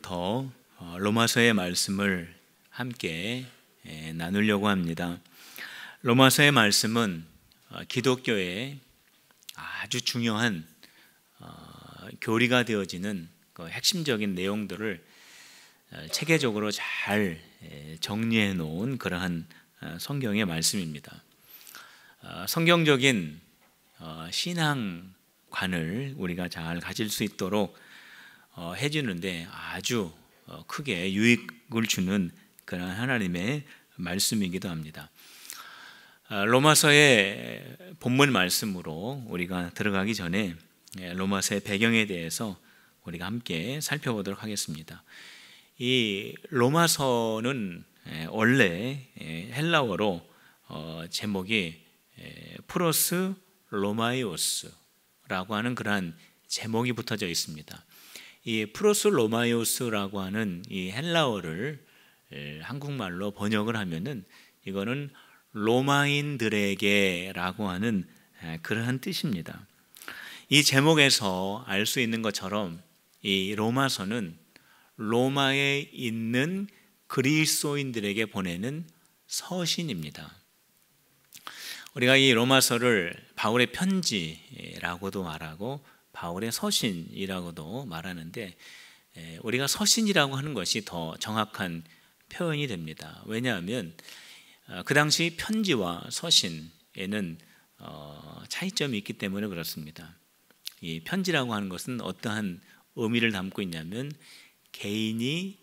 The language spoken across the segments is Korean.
오늘부터 로마서의 말씀을 함께 나누려고 합니다. 로마서의 말씀은 기독교의 아주 중요한 교리가 되어지는 그 핵심적인 내용들을 체계적으로 잘 정리해 놓은 그러한 성경의 말씀입니다. 성경적인 신앙관을 우리가 잘 가질 수 있도록 해주는데 아주 크게 유익을 주는 그런 하나님의 말씀이기도 합니다. 로마서의 본문 말씀으로 우리가 들어가기 전에 로마서의 배경에 대해서 우리가 함께 살펴보도록 하겠습니다. 이 로마서는 원래 헬라어로 제목이 프로스 로마이오스라고 하는 그러한 제목이 붙어져 있습니다. 이 프로스 로마이오스라고 하는 이 헬라어를 한국말로 번역을 하면은 이거는 로마인들에게라고 하는 그러한 뜻입니다. 이 제목에서 알 수 있는 것처럼 이 로마서는 로마에 있는 그리스도인들에게 보내는 서신입니다. 우리가 이 로마서를 바울의 편지라고도 말하고 바울의 서신이라고도 말하는데 우리가 서신이라고 하는 것이 더 정확한 표현이 됩니다. 왜냐하면 그 당시 편지와 서신에는 차이점이 있기 때문에 그렇습니다. 이 편지라고 하는 것은 어떠한 의미를 담고 있냐면 개인이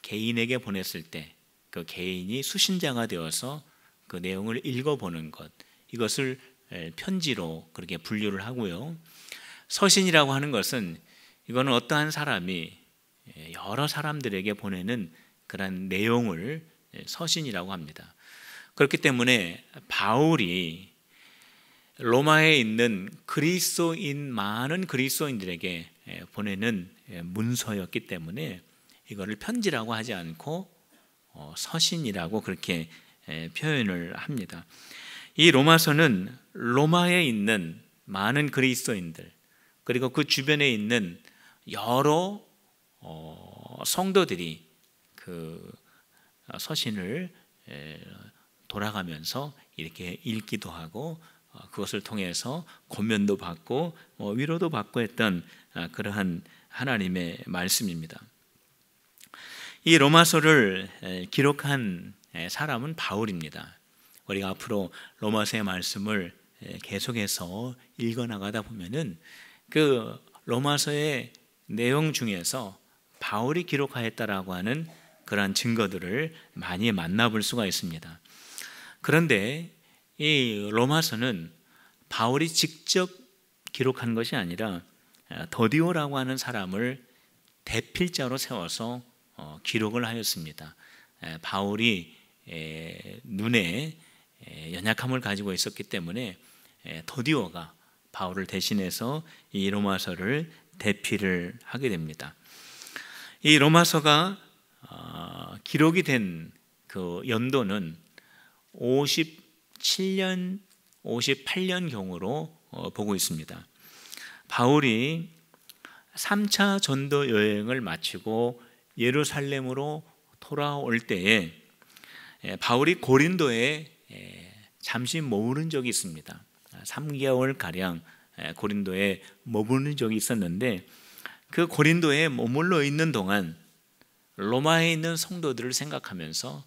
개인에게 보냈을 때 그 개인이 수신자가 되어서 그 내용을 읽어보는 것, 이것을 편지로 그렇게 분류를 하고요. 서신이라고 하는 것은 이거는 어떠한 사람이 여러 사람들에게 보내는 그런 내용을 서신이라고 합니다. 그렇기 때문에 바울이 로마에 있는 많은 그리스도인들에게 보내는 문서였기 때문에 이거를 편지라고 하지 않고 서신이라고 그렇게 표현을 합니다. 이 로마서는 로마에 있는 많은 그리스도인들 그리고 그 주변에 있는 여러 성도들이 그 서신을 돌아가면서 이렇게 읽기도 하고 그것을 통해서 권면도 받고 위로도 받고 했던 그러한 하나님의 말씀입니다. 이 로마서를 기록한 사람은 바울입니다. 우리가 앞으로 로마서의 말씀을 계속해서 읽어나가다 보면은 그 로마서의 내용 중에서 바울이 기록하였다라고 하는 그러한 증거들을 많이 만나볼 수가 있습니다. 그런데 이 로마서는 바울이 직접 기록한 것이 아니라 더디오라고 하는 사람을 대필자로 세워서 기록을 하였습니다. 바울이 눈에 연약함을 가지고 있었기 때문에 더디오가 바울을 대신해서 이 로마서를 대필을 하게 됩니다. 이 로마서가 기록이 된 그 연도는 57년, 58년경으로 보고 있습니다. 바울이 3차 전도 여행을 마치고 예루살렘으로 돌아올 때에 바울이 고린도에 잠시 머무른 적이 있습니다. 3개월가량 고린도에 머무른 적이 있었는데 그 고린도에 머물러 있는 동안 로마에 있는 성도들을 생각하면서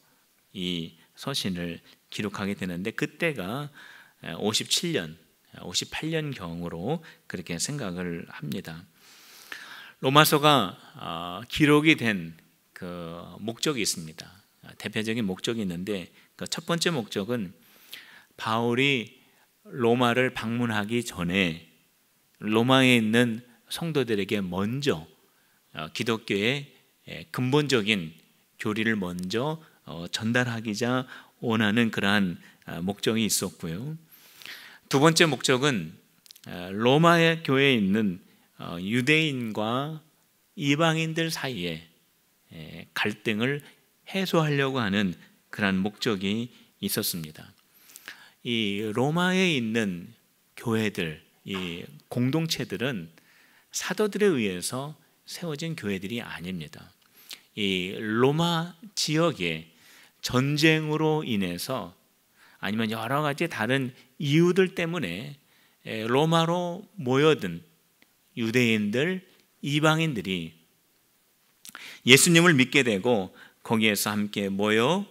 이 서신을 기록하게 되는데 그때가 57년, 58년경으로 그렇게 생각을 합니다. 로마서가 기록이 된 그 목적이 있습니다. 대표적인 목적이 있는데 그 첫 번째 목적은 바울이 로마를 방문하기 전에 로마에 있는 성도들에게 먼저 기독교의 근본적인 교리를 먼저 전달하기자 원하는 그러한 목적이 있었고요. 두 번째 목적은 로마의 교회에 있는 유대인과 이방인들 사이에 갈등을 해소하려고 하는 그러한 목적이 있었습니다. 이 로마에 있는 교회들, 이 공동체들은 사도들에 의해서 세워진 교회들이 아닙니다. 이 로마 지역에 전쟁으로 인해서 아니면 여러 가지 다른 이유들 때문에 로마로 모여든 유대인들, 이방인들이 예수님을 믿게 되고 거기에서 함께 모여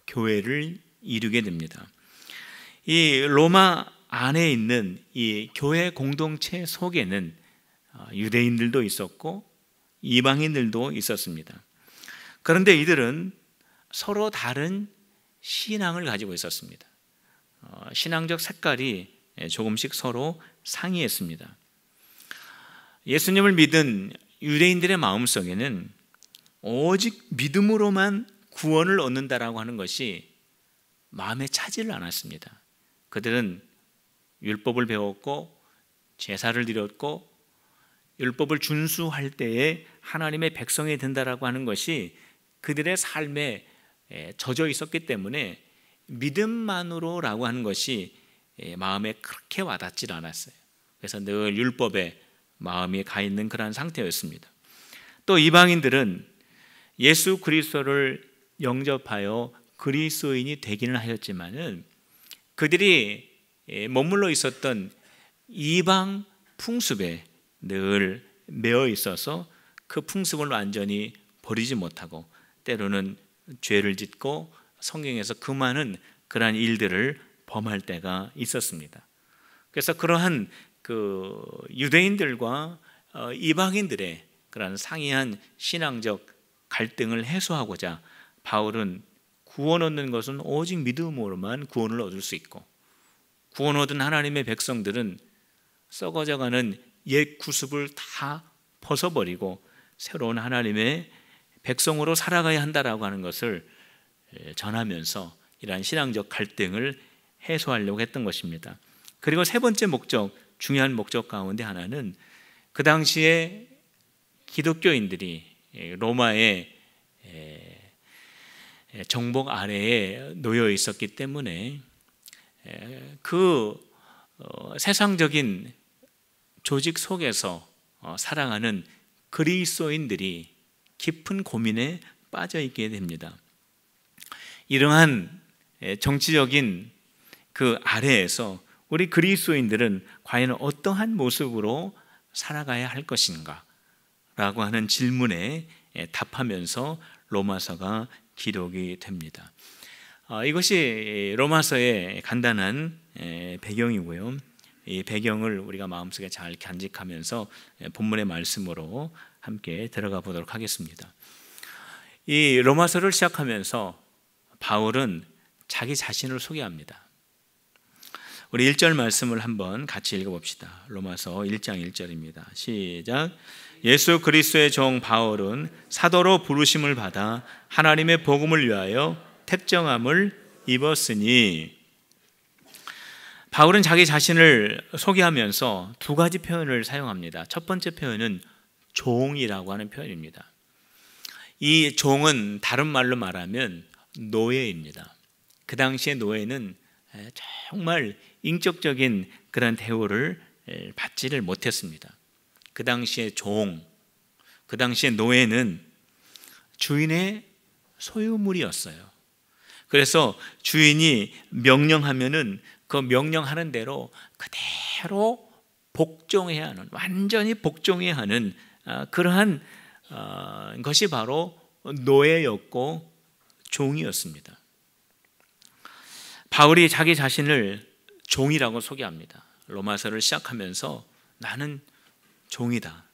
교회를 이루게 됩니다. 이 로마 안에 있는 이 교회 공동체 속에는 유대인들도 있었고 이방인들도 있었습니다. 그런데 이들은 서로 다른 신앙을 가지고 있었습니다. 신앙적 색깔이 조금씩 서로 상이했습니다. 예수님을 믿은 유대인들의 마음속에는 오직 믿음으로만 구원을 얻는다라고 하는 것이 마음에 차지를 않았습니다. 그들은 율법을 배웠고 제사를 드렸고 율법을 준수할 때에 하나님의 백성이 된다라고 하는 것이 그들의 삶에 젖어 있었기 때문에 믿음만으로라고 하는 것이 마음에 그렇게 와닿지 않았어요. 그래서 늘 율법에 마음이 가 있는 그런 상태였습니다. 또 이방인들은 예수 그리스도를 영접하여 그리스도인이 되기는 하였지만은 그들이 머물러 있었던 이방 풍습에 늘 매여 있어서 그 풍습을 완전히 버리지 못하고 때로는 죄를 짓고 성경에서 그 많은 그러한 일들을 범할 때가 있었습니다. 그래서 그러한 그 유대인들과 이방인들의 그러한 상이한 신앙적 갈등을 해소하고자 바울은 구원 얻는 것은 오직 믿음으로만 구원을 얻을 수 있고 구원 얻은 하나님의 백성들은 썩어져가는 옛 구습을 다 벗어버리고 새로운 하나님의 백성으로 살아가야 한다라고 하는 것을 전하면서 이러한 신앙적 갈등을 해소하려고 했던 것입니다. 그리고 세 번째 목적, 중요한 목적 가운데 하나는 그 당시에 기독교인들이 로마의 정복 아래에 놓여 있었기 때문에 그 세상적인 조직 속에서 살아가는 그리스도인들이 깊은 고민에 빠져 있게 됩니다. 이러한 정치적인 그 아래에서 우리 그리스도인들은 과연 어떠한 모습으로 살아가야 할 것인가 라고 하는 질문에 답하면서 로마서가 기록이 됩니다. 이것이 로마서의 간단한 배경이고요. 이 배경을 우리가 마음속에 잘 간직하면서 본문의 말씀으로 함께 들어가 보도록 하겠습니다. 이 로마서를 시작하면서 바울은 자기 자신을 소개합니다. 우리 1절 말씀을 한번 같이 읽어봅시다. 로마서 1장 1절입니다. 시작. 예수 그리스도의 종 바울은 사도로 부르심을 받아 하나님의 복음을 위하여 택정함을 입었으니. 바울은 자기 자신을 소개하면서 두 가지 표현을 사용합니다. 첫 번째 표현은 종이라고 하는 표현입니다. 이 종은 다른 말로 말하면 노예입니다. 그 당시의 노예는 정말 인격적인 그런 대우를 받지를 못했습니다. 그 당시의 종, 그 당시의 노예는 주인의 소유물이었어요. 그래서 주인이 명령하면은 그 명령하는 대로 그대로 복종해야 하는, 완전히 복종해야 하는 그러한 것이 바로 노예였고 종이었습니다. 바울이 자기 자신을 종이라고 소개합니다. 로마서를 시작하면서 나는 종이다,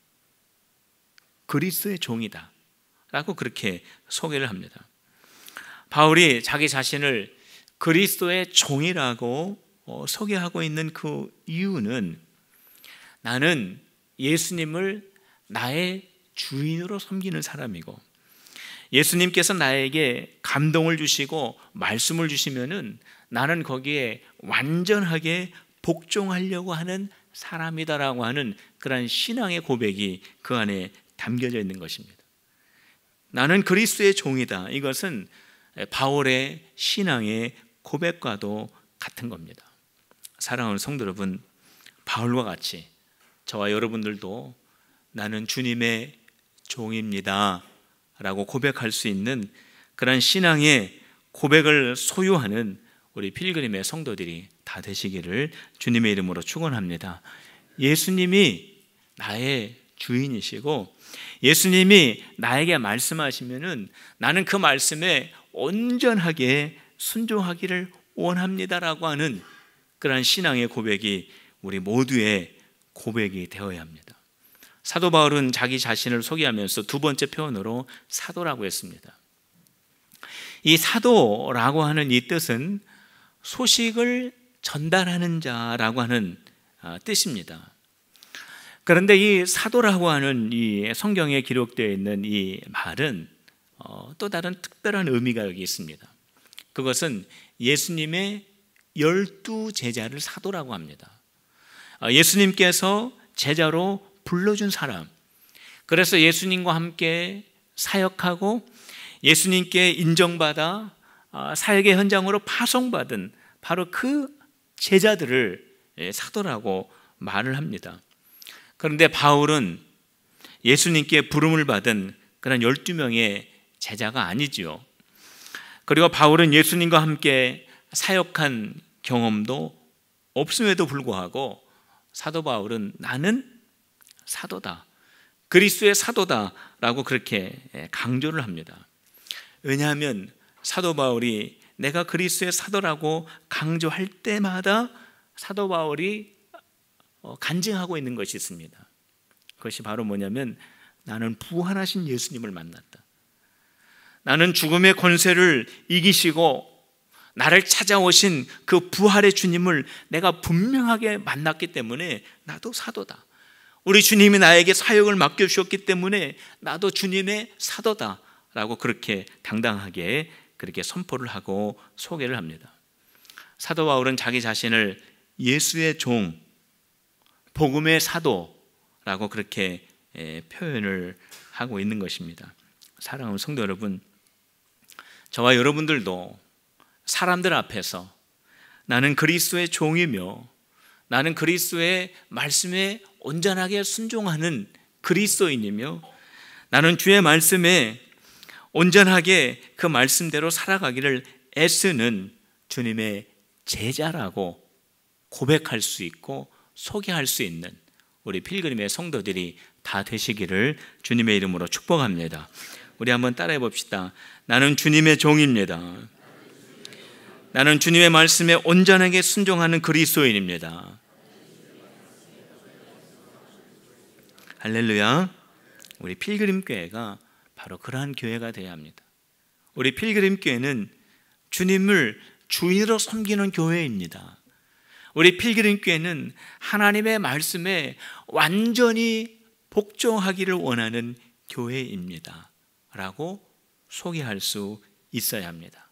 그리스도의 종이다 라고 그렇게 소개를 합니다. 바울이 자기 자신을 그리스도의 종이라고 소개하고 있는 그 이유는 나는 예수님을 나의 주인으로 섬기는 사람이고 예수님께서 나에게 감동을 주시고 말씀을 주시면은 나는 거기에 완전하게 복종하려고 하는 사람이다라고 하는 그런 신앙의 고백이 그 안에 담겨져 있는 것입니다. 나는 그리스도의 종이다. 이것은 바울의 신앙의 고백과도 같은 겁니다. 사랑하는 성도 여러분, 바울과 같이 저와 여러분들도 나는 주님의 종입니다 라고 고백할 수 있는 그런 신앙의 고백을 소유하는 우리 필그림의 성도들이 다 되시기를 주님의 이름으로 축원합니다. 예수님이 나의 주인이시고 예수님이 나에게 말씀하시면은 나는 그 말씀에 온전하게 순종하기를 원합니다라고 하는 그러한 신앙의 고백이 우리 모두의 고백이 되어야 합니다. 사도 바울은 자기 자신을 소개하면서 두 번째 표현으로 사도라고 했습니다. 이 사도라고 하는 이 뜻은 소식을 전달하는 자라고 하는 뜻입니다. 그런데 이 사도라고 하는 이 성경에 기록되어 있는 이 말은 또 다른 특별한 의미가 여기 있습니다. 그것은 예수님의 12 제자를 사도라고 합니다. 예수님께서 제자로 불러준 사람, 그래서 예수님과 함께 사역하고 예수님께 인정받아 사역의 현장으로 파송받은 바로 그 제자들을 사도라고 말을 합니다. 그런데 바울은 예수님께 부름을 받은 그런 12명의 제자가 아니지요. 그리고 바울은 예수님과 함께 사역한 경험도 없음에도 불구하고 사도 바울은 나는 사도다, 그리스도의 사도다라고 그렇게 강조를 합니다. 왜냐하면 사도 바울이 내가 그리스도의 사도라고 강조할 때마다 사도 바울이 간증하고 있는 것이 있습니다. 그것이 바로 뭐냐면 나는 부활하신 예수님을 만났다. 나는 죽음의 권세를 이기시고 나를 찾아오신 그 부활의 주님을 내가 분명하게 만났기 때문에 나도 사도다. 우리 주님이 나에게 사역을 맡겨주셨기 때문에 나도 주님의 사도다라고 그렇게 당당하게 그렇게 선포를 하고 소개를 합니다. 사도 바울은 자기 자신을 예수의 종, 복음의 사도라고 그렇게 표현을 하고 있는 것입니다. 사랑하는 성도 여러분, 저와 여러분들도 사람들 앞에서 나는 그리스도의 종이며 나는 그리스도의 말씀에 온전하게 순종하는 그리스도인이며 나는 주의 말씀에 온전하게 그 말씀대로 살아가기를 애쓰는 주님의 제자라고 고백할 수 있고 소개할 수 있는 우리 필그림의 성도들이 다 되시기를 주님의 이름으로 축복합니다. 우리 한번 따라해 봅시다. 나는 주님의 종입니다. 나는 주님의 말씀에 온전하게 순종하는 그리스도인입니다. 할렐루야. 우리 필그림교회가 바로 그러한 교회가 되어야 합니다. 우리 필그림교회는 주님을 주인으로 섬기는 교회입니다. 우리 필그림교회는 하나님의 말씀에 완전히 복종하기를 원하는 교회입니다 라고 소개할 수 있어야 합니다.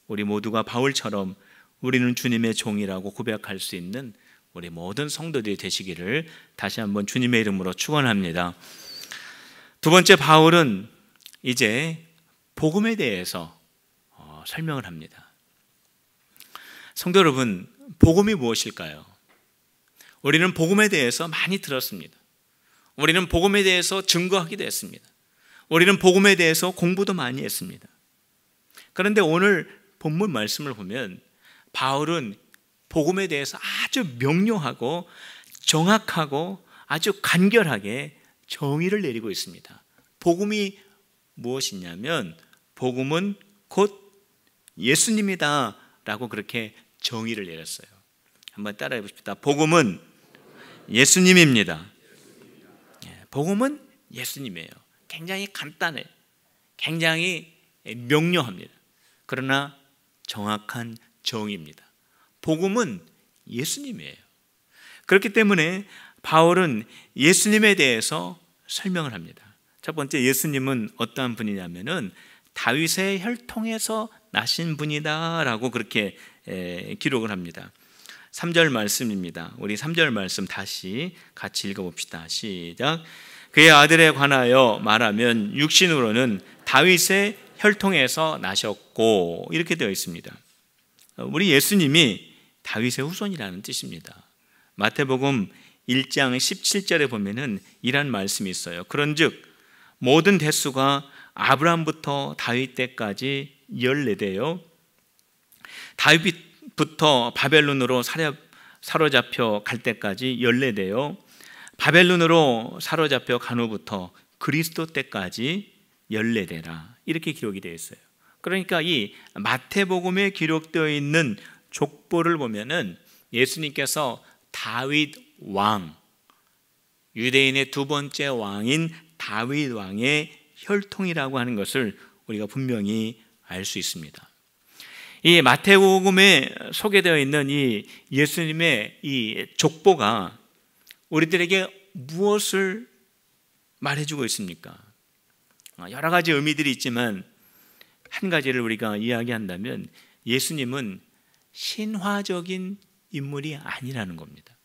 우리 모두가 바울처럼 우리는 주님의 종이라고 고백할 수 있는 우리 모든 성도들이 되시기를 다시 한번 주님의 이름으로 축원합니다. 두 번째, 바울은 이제 복음에 대해서 설명을 합니다. 성도 여러분, 복음이 무엇일까요? 우리는 복음에 대해서 많이 들었습니다. 우리는 복음에 대해서 증거하기도 했습니다. 우리는 복음에 대해서 공부도 많이 했습니다. 그런데 오늘 본문 말씀을 보면 바울은 복음에 대해서 아주 명료하고 정확하고 아주 간결하게 정의를 내리고 있습니다. 복음이 무엇이냐면 복음은 곧 예수님이다 라고 그렇게 정의를 내렸어요. 한번 따라해 보십시다. 복음은 예수님입니다. 복음은 예수님이에요. 굉장히 간단해요. 굉장히 명료합니다. 그러나 정확한 정의입니다. 복음은 예수님이에요. 그렇기 때문에 바울은 예수님에 대해서 설명을 합니다. 첫 번째, 예수님은 어떠한 분이냐면은 다윗의 혈통에서 나신 분이다 라고 그렇게 기록을 합니다. 3절 말씀입니다. 우리 3절 말씀 다시 같이 읽어봅시다. 시작. 그의 아들에 관하여 말하면 육신으로는 다윗의 혈통에서 나셨고, 이렇게 되어 있습니다. 우리 예수님이 다윗의 후손이라는 뜻입니다. 마태복음 1장 17절에 보면은 이란 말씀이 있어요. 그런즉 모든 대수가 아브라함부터 다윗 때까지 14대요. 다윗부터 바벨론으로 사로잡혀 갈 때까지 14대요. 바벨론으로 사로잡혀 간 후부터 그리스도 때까지 14대라 이렇게 기록이 되어 있어요. 그러니까 이 마태복음에 기록되어 있는 족보를 보면은 예수님께서 다윗 왕, 유대인의 두 번째 왕인 다윗 왕의 혈통이라고 하는 것을 우리가 분명히 알 수 있습니다. 이 마태복음에 소개되어 있는 이 예수님의 이 족보가 우리들에게 무엇을 말해주고 있습니까? 여러 가지 의미들이 있지만 한 가지를 우리가 이야기한다면 예수님은 신화적인 인물이 아니라는 겁니다.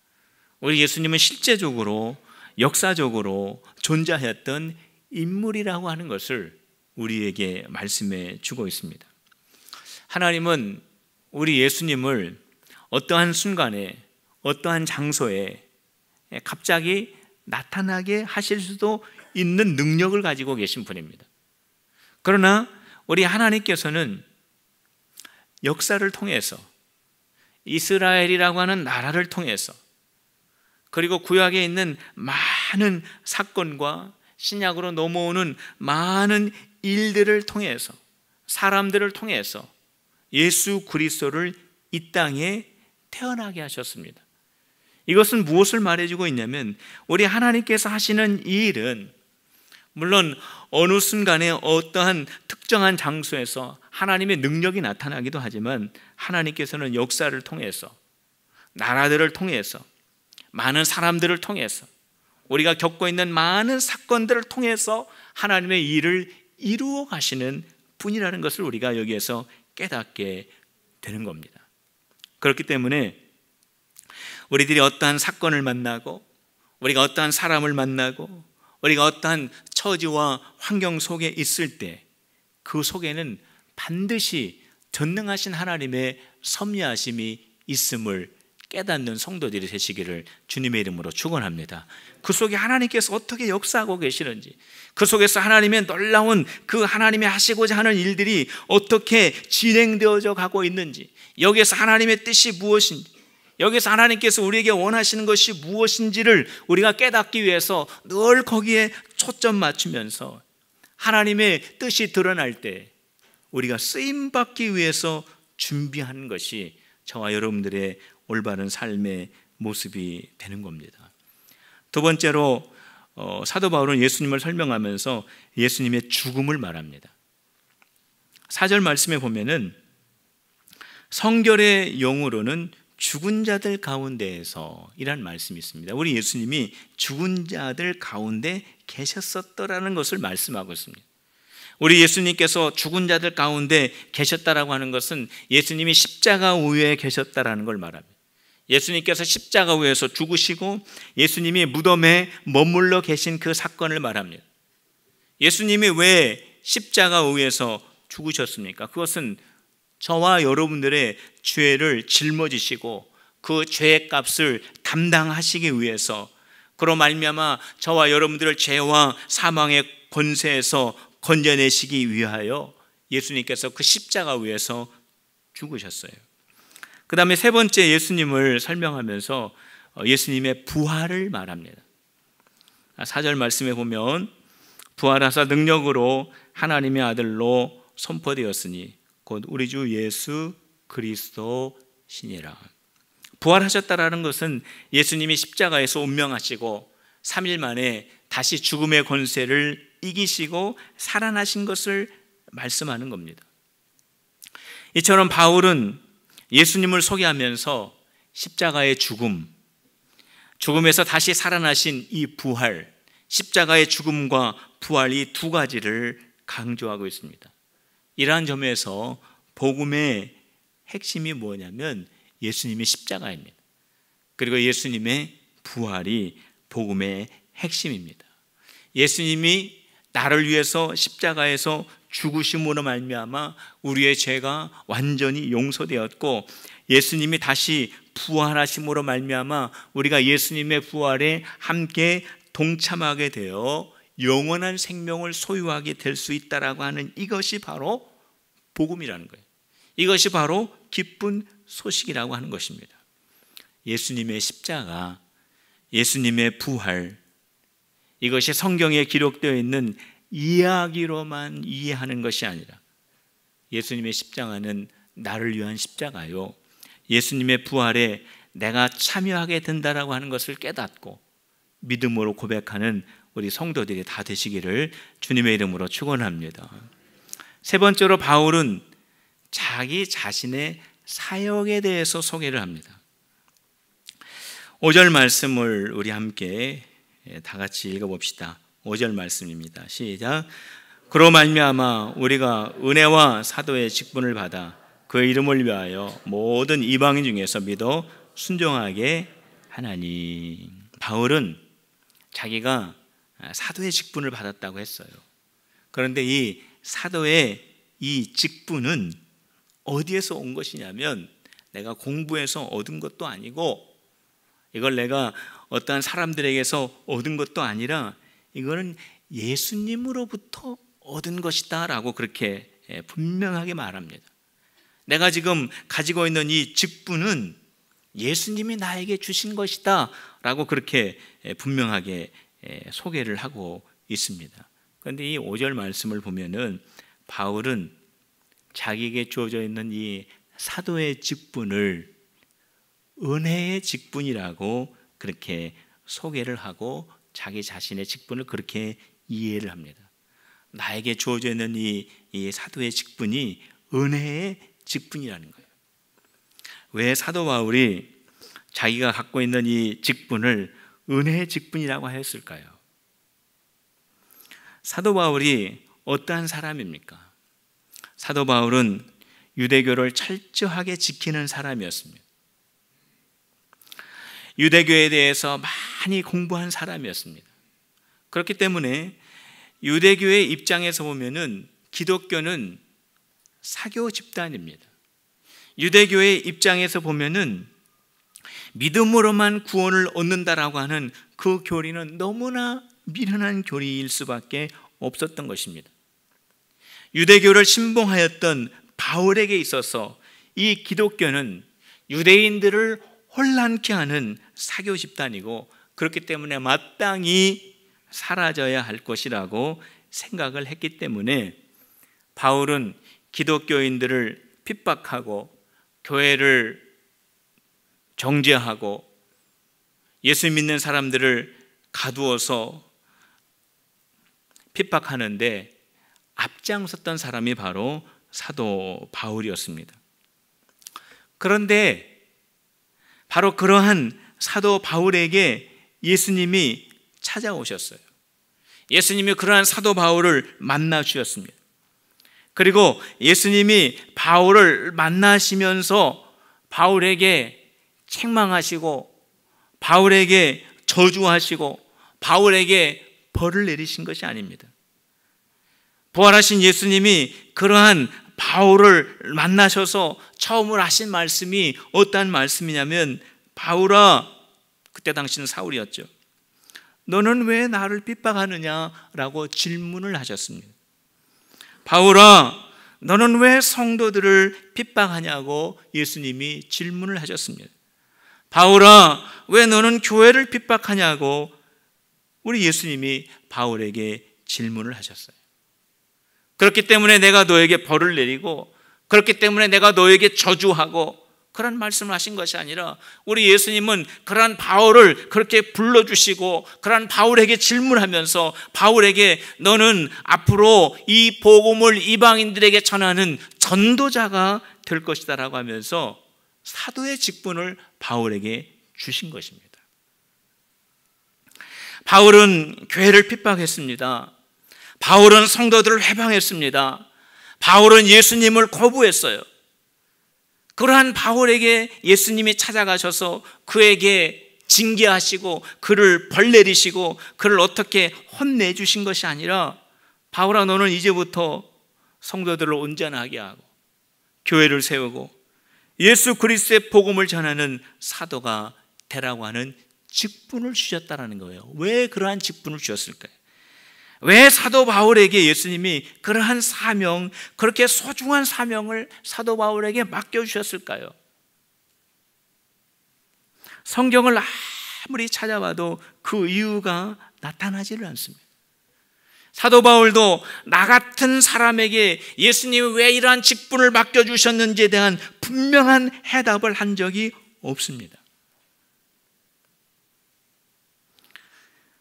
우리 예수님은 실제적으로 역사적으로 존재하였던 인물이라고 하는 것을 우리에게 말씀해 주고 있습니다. 하나님은 우리 예수님을 어떠한 순간에 어떠한 장소에 갑자기 나타나게 하실 수도 있는 능력을 가지고 계신 분입니다. 그러나 우리 하나님께서는 역사를 통해서 이스라엘이라고 하는 나라를 통해서 그리고 구약에 있는 많은 사건과 신약으로 넘어오는 많은 일들을 통해서 사람들을 통해서 예수 그리스도를 이 땅에 태어나게 하셨습니다. 이것은 무엇을 말해주고 있냐면 우리 하나님께서 하시는 이 일은 물론 어느 순간에 어떠한 특정한 장소에서 하나님의 능력이 나타나기도 하지만 하나님께서는 역사를 통해서 나라들을 통해서 많은 사람들을 통해서 우리가 겪고 있는 많은 사건들을 통해서 하나님의 일을 이루어 가시는 분이라는 것을 우리가 여기에서 깨닫게 되는 겁니다. 그렇기 때문에 우리들이 어떠한 사건을 만나고 우리가 어떠한 사람을 만나고 우리가 어떠한 처지와 환경 속에 있을 때 그 속에는 반드시 전능하신 하나님의 섭리하심이 있음을 깨닫는 성도들이 되시기를 주님의 이름으로 축원합니다. 그 속에 하나님께서 어떻게 역사하고 계시는지, 그 속에서 하나님의 놀라운 그 하나님이 하시고자 하는 일들이 어떻게 진행되어져 가고 있는지, 여기에서 하나님의 뜻이 무엇인지, 여기서 하나님께서 우리에게 원하시는 것이 무엇인지를 우리가 깨닫기 위해서 늘 거기에 초점 맞추면서 하나님의 뜻이 드러날 때 우리가 쓰임받기 위해서 준비하는 것이 저와 여러분들의 올바른 삶의 모습이 되는 겁니다. 두 번째로 사도 바울은 예수님을 설명하면서 예수님의 죽음을 말합니다. 4절 말씀에 보면은 성결의 영으로는 죽은 자들 가운데에서 이란 말씀이 있습니다. 우리 예수님이 죽은 자들 가운데 계셨었더라는 것을 말씀하고 있습니다. 우리 예수님께서 죽은 자들 가운데 계셨다라고 하는 것은 예수님이 십자가 위에 계셨다라는 걸 말합니다. 예수님께서 십자가 위에서 죽으시고 예수님이 무덤에 머물러 계신 그 사건을 말합니다. 예수님이 왜 십자가 위에서 죽으셨습니까? 그것은 저와 여러분들의 죄를 짊어지시고 그 죄의 값을 담당하시기 위해서, 그로 말미암아 저와 여러분들을 죄와 사망의 권세에서 건져내시기 위하여 예수님께서 그 십자가 위에서 죽으셨어요. 그 다음에 세 번째 예수님을 설명하면서 예수님의 부활을 말합니다. 4절 말씀에 보면 부활하사 능력으로 하나님의 아들로 선포되었으니 곧 우리 주 예수 그리스도시니라. 부활하셨다라는 것은 예수님이 십자가에서 운명하시고 3일 만에 다시 죽음의 권세를 이기시고 살아나신 것을 말씀하는 겁니다. 이처럼 바울은 예수님을 소개하면서 십자가의 죽음, 죽음에서 다시 살아나신 이 부활, 십자가의 죽음과 부활 이 두 가지를 강조하고 있습니다. 이러한 점에서 복음의 핵심이 뭐냐면 예수님의 십자가입니다. 그리고 예수님의 부활이 복음의 핵심입니다. 예수님이 나를 위해서 십자가에서 죽으심으로 말미암아 우리의 죄가 완전히 용서되었고, 예수님이 다시 부활하심으로 말미암아 우리가 예수님의 부활에 함께 동참하게 되어 영원한 생명을 소유하게 될 수 있다라고 하는 이것이 바로 복음이라는 거예요. 이것이 바로 기쁜 소식이라고 하는 것입니다. 예수님의 십자가, 예수님의 부활, 이것이 성경에 기록되어 있는 이야기로만 이해하는 것이 아니라 예수님의 십자가는 나를 위한 십자가요, 예수님의 부활에 내가 참여하게 된다라고 하는 것을 깨닫고 믿음으로 고백하는 우리 성도들이 다 되시기를 주님의 이름으로 축원합니다. 세 번째로 바울은 자기 자신의 사역에 대해서 소개를 합니다. 5절 말씀을 우리 함께 다 같이 읽어봅시다. 5절 말씀입니다. 시작. 그로 말미암아 우리가 은혜와 사도의 직분을 받아 그 이름을 위하여 모든 이방인 중에서 믿어 순종하게 하나니. 바울은 자기가 사도의 직분을 받았다고 했어요. 그런데 이 사도의 이 직분은 어디에서 온 것이냐면 내가 공부해서 얻은 것도 아니고 이걸 내가 어떠한 사람들에게서 얻은 것도 아니라 이거는 예수님으로부터 얻은 것이다 라고 그렇게 분명하게 말합니다. 내가 지금 가지고 있는 이 직분은 예수님이 나에게 주신 것이다 라고 그렇게 분명하게 소개를 하고 있습니다. 그런데 이 5절 말씀을 보면은 바울은 자기에게 주어져 있는 이 사도의 직분을 은혜의 직분이라고 그렇게 소개를 하고 자기 자신의 직분을 그렇게 이해를 합니다. 나에게 주어져 있는 이 사도의 직분이 은혜의 직분이라는 거예요. 왜 사도 바울이 자기가 갖고 있는 이 직분을 은혜의 직분이라고 하였을까요? 사도 바울이 어떠한 사람입니까? 사도 바울은 유대교를 철저하게 지키는 사람이었습니다. 유대교에 대해서 많이 공부한 사람이었습니다. 그렇기 때문에 유대교의 입장에서 보면은 기독교는 사교 집단입니다. 유대교의 입장에서 보면은 믿음으로만 구원을 얻는다라고 하는 그 교리는 너무나 미련한 교리일 수밖에 없었던 것입니다. 유대교를 신봉하였던 바울에게 있어서 이 기독교는 유대인들을 혼란케 하는 사교 집단이고 그렇기 때문에 마땅히 사라져야 할 것이라고 생각을 했기 때문에 바울은 기독교인들을 핍박하고 교회를 정죄하고 예수 믿는 사람들을 가두어서 핍박하는데 앞장섰던 사람이 바로 사도 바울이었습니다. 그런데 바로 그러한 사도 바울에게 예수님이 찾아오셨어요. 예수님이 그러한 사도 바울을 만나 주셨습니다. 그리고 예수님이 바울을 만나시면서 바울에게 책망하시고 바울에게 저주하시고 바울에게 벌을 내리신 것이 아닙니다. 부활하신 예수님이 그러한 바울을 만나셔서 처음으로 하신 말씀이 어떠한 말씀이냐면 바울아, 그때 당시는 사울이었죠. 너는 왜 나를 핍박하느냐라고 질문을 하셨습니다. 바울아, 너는 왜 성도들을 핍박하냐고 예수님이 질문을 하셨습니다. 바울아, 왜 너는 교회를 핍박하냐고 우리 예수님이 바울에게 질문을 하셨어요. 그렇기 때문에 내가 너에게 벌을 내리고 그렇기 때문에 내가 너에게 저주하고 그런 말씀을 하신 것이 아니라 우리 예수님은 그러한 바울을 그렇게 불러주시고 그러한 바울에게 질문하면서 바울에게 너는 앞으로 이 복음을 이방인들에게 전하는 전도자가 될 것이다 라고 하면서 사도의 직분을 바울에게 주신 것입니다. 바울은 교회를 핍박했습니다. 바울은 성도들을 해방했습니다. 바울은 예수님을 거부했어요. 그러한 바울에게 예수님이 찾아가셔서 그에게 징계하시고 그를 벌 내리시고 그를 어떻게 혼내주신 것이 아니라 바울아, 너는 이제부터 성도들을 온전하게 하고 교회를 세우고 예수 그리스도의 복음을 전하는 사도가 되라고 하는 직분을 주셨다는 거예요. 왜 그러한 직분을 주셨을까요? 왜 사도 바울에게 예수님이 그러한 사명, 그렇게 소중한 사명을 사도 바울에게 맡겨주셨을까요? 성경을 아무리 찾아봐도 그 이유가 나타나지를 않습니다. 사도 바울도 나 같은 사람에게 예수님이 왜 이러한 직분을 맡겨주셨는지에 대한 분명한 해답을 한 적이 없습니다.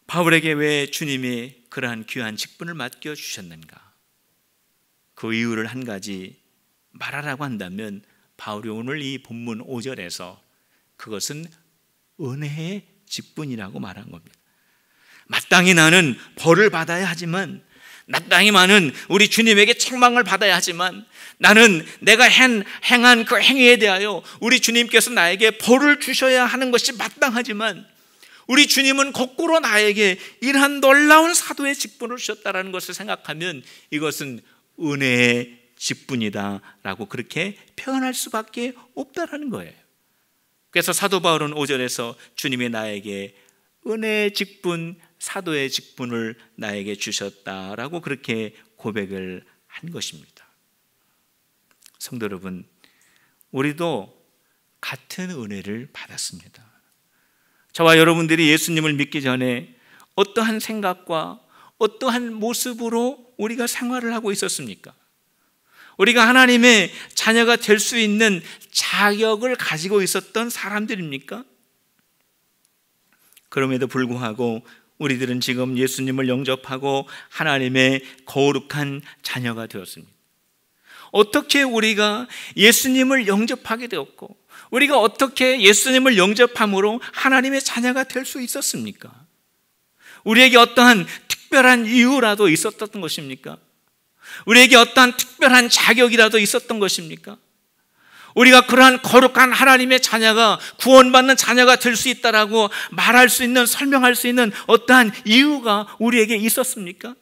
바울에게 왜 주님이 그러한 귀한 직분을 맡겨주셨는가? 그 이유를 한 가지 말하라고 한다면 바울이 오늘 이 본문 5절에서 그것은 은혜의 직분이라고 말한 겁니다. 마땅히 나는 벌을 받아야 하지만, 마땅히 나는 우리 주님에게 책망을 받아야 하지만, 나는 내가 행한 그 행위에 대하여 우리 주님께서 나에게 벌을 주셔야 하는 것이 마땅하지만, 우리 주님은 거꾸로 나에게 이러한 놀라운 사도의 직분을 주셨다는 것을 생각하면 이것은 은혜의 직분이다라고 그렇게 표현할 수밖에 없다라는 거예요. 그래서 사도 바울은 5절에서 주님이 나에게 은혜의 직분, 사도의 직분을 나에게 주셨다라고 그렇게 고백을 한 것입니다. 성도 여러분, 우리도 같은 은혜를 받았습니다. 저와 여러분들이 예수님을 믿기 전에 어떠한 생각과 어떠한 모습으로 우리가 생활을 하고 있었습니까? 우리가 하나님의 자녀가 될 수 있는 자격을 가지고 있었던 사람들입니까? 그럼에도 불구하고 우리들은 지금 예수님을 영접하고 하나님의 거룩한 자녀가 되었습니다. 어떻게 우리가 예수님을 영접하게 되었고, 우리가 어떻게 예수님을 영접함으로 하나님의 자녀가 될 수 있었습니까? 우리에게 어떠한 특별한 이유라도 있었던 것입니까? 우리에게 어떠한 특별한 자격이라도 있었던 것입니까? 우리가 그러한 거룩한 하나님의 자녀가, 구원받는 자녀가 될 수 있다라고 말할 수 있는, 설명할 수 있는 어떠한 이유가 우리에게 있었습니까?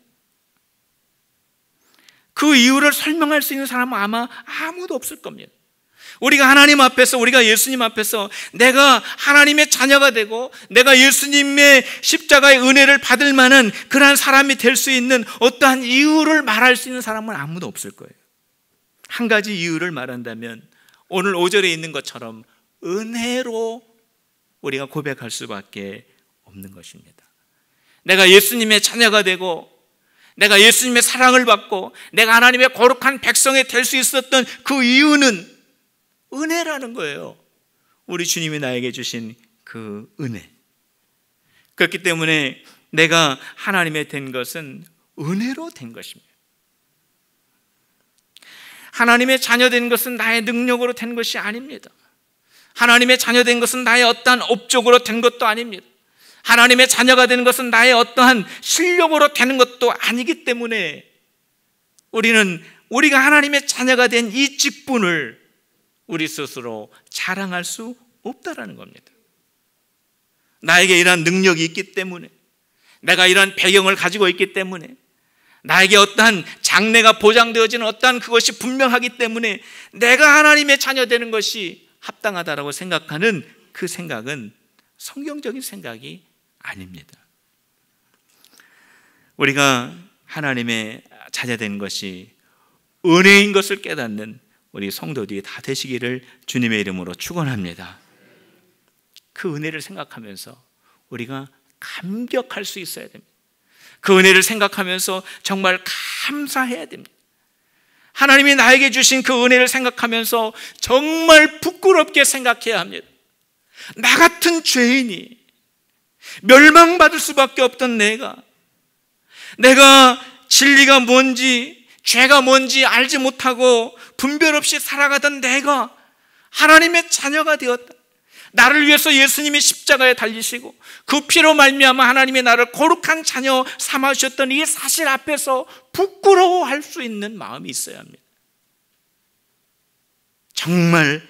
그 이유를 설명할 수 있는 사람은 아마 아무도 없을 겁니다. 우리가 하나님 앞에서, 우리가 예수님 앞에서 내가 하나님의 자녀가 되고 내가 예수님의 십자가의 은혜를 받을 만한 그러한 사람이 될 수 있는 어떠한 이유를 말할 수 있는 사람은 아무도 없을 거예요. 한 가지 이유를 말한다면 오늘 5절에 있는 것처럼 은혜로 우리가 고백할 수밖에 없는 것입니다. 내가 예수님의 자녀가 되고 내가 예수님의 사랑을 받고 내가 하나님의 거룩한 백성이 될 수 있었던 그 이유는 은혜라는 거예요. 우리 주님이 나에게 주신 그 은혜. 그렇기 때문에 내가 하나님의 된 것은 은혜로 된 것입니다. 하나님의 자녀 된 것은 나의 능력으로 된 것이 아닙니다. 하나님의 자녀 된 것은 나의 어떠한 업적으로 된 것도 아닙니다. 하나님의 자녀가 되는 것은 나의 어떠한 실력으로 되는 것도 아니기 때문에 우리가 하나님의 자녀가 된 이 직분을 우리 스스로 자랑할 수 없다라는 겁니다. 나에게 이러한 능력이 있기 때문에, 내가 이러한 배경을 가지고 있기 때문에, 나에게 어떠한 장래가 보장되어지는 어떠한 그것이 분명하기 때문에 내가 하나님의 자녀 되는 것이 합당하다라고 생각하는 그 생각은 성경적인 생각이 아닙니다. 우리가 하나님의 자녀 되는 것이 은혜인 것을 깨닫는 우리 성도들이 다 되시기를 주님의 이름으로 축원합니다. 그 은혜를 생각하면서 우리가 감격할 수 있어야 됩니다. 그 은혜를 생각하면서 정말 감사해야 됩니다. 하나님이 나에게 주신 그 은혜를 생각하면서 정말 부끄럽게 생각해야 합니다. 나 같은 죄인이, 멸망받을 수밖에 없던 내가 진리가 뭔지 죄가 뭔지 알지 못하고 분별 없이 살아가던 내가 하나님의 자녀가 되었다. 나를 위해서 예수님이 십자가에 달리시고 그 피로 말미암아 하나님이 나를 거룩한 자녀 삼아주셨던 이 사실 앞에서 부끄러워할 수 있는 마음이 있어야 합니다. 정말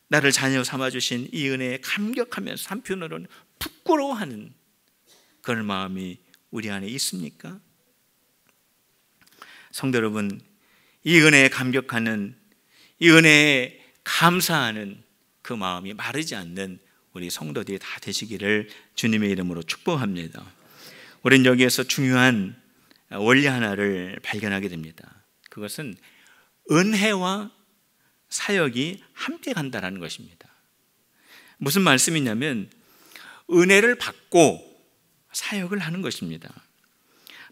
나를 자녀 삼아주신 이 은혜에 감격하면서 한편으로는 부끄러워하는 그런 마음이 우리 안에 있습니까? 성도 여러분, 이 은혜에 감격하는, 이 은혜에 감사하는 그 마음이 마르지 않는 우리 성도들이 다 되시기를 주님의 이름으로 축복합니다. 우리는 여기에서 중요한 원리 하나를 발견하게 됩니다. 그것은 은혜와 사역이 함께 간다는 것입니다. 무슨 말씀이냐면 은혜를 받고 사역을 하는 것입니다.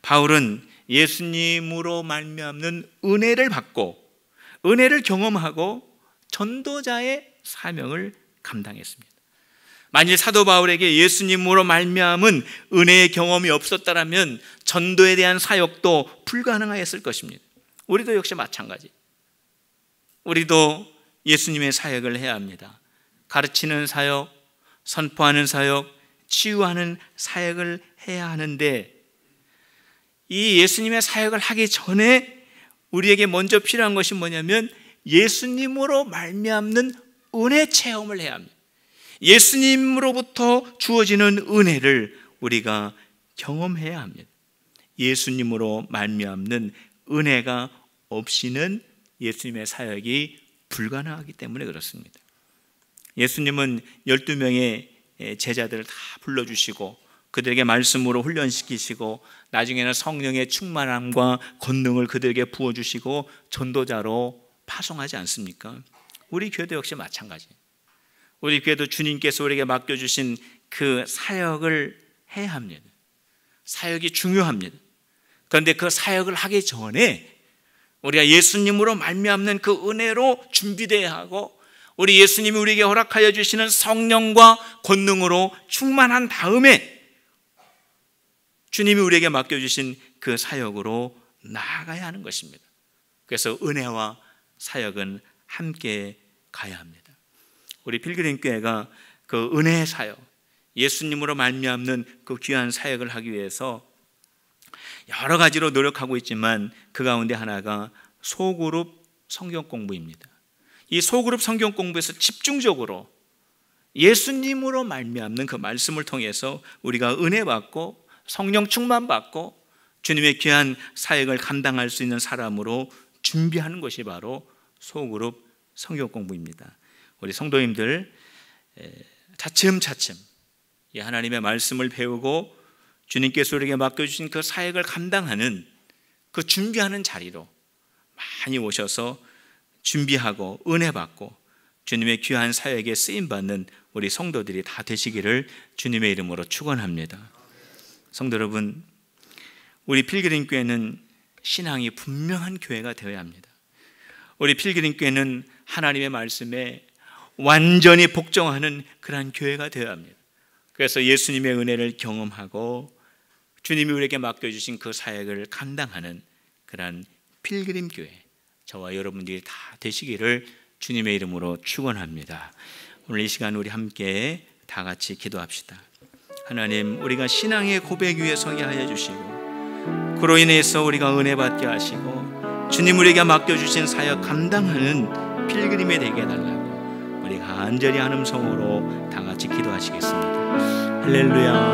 바울은 예수님으로 말미암는 은혜를 받고 은혜를 경험하고 전도자의 사명을 감당했습니다. 만일 사도 바울에게 예수님으로 말미암은 은혜의 경험이 없었다면 전도에 대한 사역도 불가능했을 것입니다. 우리도 역시 마찬가지. 우리도 예수님의 사역을 해야 합니다. 가르치는 사역, 선포하는 사역, 치유하는 사역을 해야 하는데 이 예수님의 사역을 하기 전에 우리에게 먼저 필요한 것이 뭐냐면 예수님으로 말미암는 은혜 체험을 해야 합니다. 예수님으로부터 주어지는 은혜를 우리가 경험해야 합니다. 예수님으로 말미암는 은혜가 없이는 예수님의 사역이 불가능하기 때문에 그렇습니다. 예수님은 12명의 제자들을 다 불러주시고 그들에게 말씀으로 훈련시키시고 나중에는 성령의 충만함과 권능을 그들에게 부어주시고 전도자로 파송하지 않습니까? 우리 교회도 역시 마찬가지. 우리 교회도 주님께서 우리에게 맡겨주신 그 사역을 해야 합니다. 사역이 중요합니다. 그런데 그 사역을 하기 전에 우리가 예수님으로 말미암는 그 은혜로 준비되어야 하고 우리 예수님이 우리에게 허락하여 주시는 성령과 권능으로 충만한 다음에 주님이 우리에게 맡겨주신 그 사역으로 나아가야 하는 것입니다. 그래서 은혜와 사역은 함께 가야 합니다. 우리 필그림 교회가 그 은혜의 사역, 예수님으로 말미암는 그 귀한 사역을 하기 위해서 여러 가지로 노력하고 있지만 그 가운데 하나가 소그룹 성경 공부입니다. 이 소그룹 성경 공부에서 집중적으로 예수님으로 말미암는 그 말씀을 통해서 우리가 은혜 받고 성령 충만 받고 주님의 귀한 사역을 감당할 수 있는 사람으로 준비하는 것이 바로 소그룹 성경 공부입니다. 우리 성도님들 차츰차츰 이 하나님의 말씀을 배우고 주님께서 우리에게 맡겨주신 그 사역을 감당하는 그 준비하는 자리로 많이 오셔서 준비하고 은혜 받고 주님의 귀한 사역에 쓰임받는 우리 성도들이 다 되시기를 주님의 이름으로 축원합니다. 성도 여러분, 우리 필그림 교회는 신앙이 분명한 교회가 되어야 합니다. 우리 필그림 교회는 하나님의 말씀에 완전히 복종하는 그러한 교회가 되어야 합니다. 그래서 예수님의 은혜를 경험하고 주님이 우리에게 맡겨주신 그 사역을 감당하는 그러한 필그림 교회, 저와 여러분들이 다 되시기를 주님의 이름으로 축원합니다. 오늘 이 시간 우리 함께 다 같이 기도합시다. 하나님, 우리가 신앙의 고백 위에 서게 하여 주시고 그로 인해서 우리가 은혜 받게 하시고 주님 우리에게 맡겨주신 사역 감당하는 필그림이 되게 해달라고 우리 간절히 한 음성으로 다 같이 기도하시겠습니다. 할렐루야.